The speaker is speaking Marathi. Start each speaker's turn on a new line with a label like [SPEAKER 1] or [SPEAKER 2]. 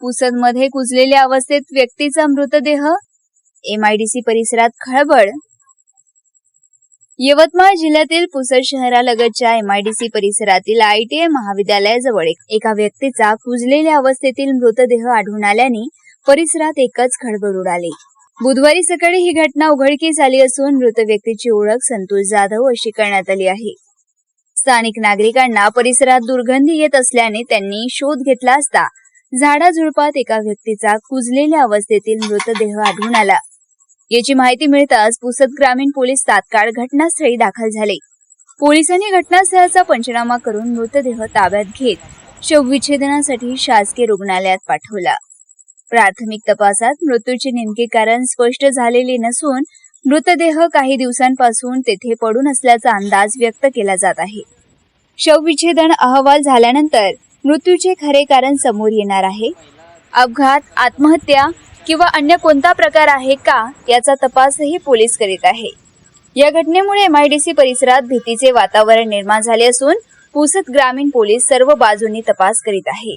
[SPEAKER 1] पुसदमध्ये कुजलेल्या अवस्थेत व्यक्तीचा मृतदेह, MIDC परिसरात खळबळ। यवतमाळ जिल्ह्यातील पुसद शहरालगतच्या MIDC परिसरातील ITI महाविद्यालयाजवळ एका व्यक्तीचा कुजलेल्या अवस्थेतील मृतदेह आढळून आल्याने परिसरात एकच खळबळ उडाली। बुधवारी सकाळी ही घटना उघडकीस आली असून मृत व्यक्तीची ओळख संतोष जाधव अशी करण्यात आली आहे। स्थानिक नागरिकांना परिसरात दुर्गंधी येत असल्याने त्यांनी शोध घेतला असता झाडाझुडपात एका व्यक्तीचा कुजलेल्या अवस्थेतील मृतदेह आढळून आला। याची माहिती मिळताच पुसद ग्रामीण पोलीस तात्काळ घटनास्थळी दाखल झाले। पोलिसांनी घटनास्थळाचा पंचनामा करून मृतदेह ताब्यात घेत शवविच्छेदनासाठी शासकीय रुग्णालयात पाठवला। प्राथमिक तपासात मृत्यूचे नेमके कारण स्पष्ट झालेले नसून मृतदेह काही दिवसांपासून तेथे पडून असल्याचा अंदाज व्यक्त केला जात आहे। शवविच्छेदन अहवाल झाल्यानंतर मृत्यूचे खरे कारण समोर येणार आहे। अपघात, आत्महत्या किंवा अन्य कोणता प्रकार आहे का याचा तपासही पोलीस करीत आहे। या घटनेमुळे MIDC परिसरात भीतीचे वातावरण निर्माण झाले असून पुसद ग्रामीण पोलीस सर्व बाजूंनी तपास करीत आहे।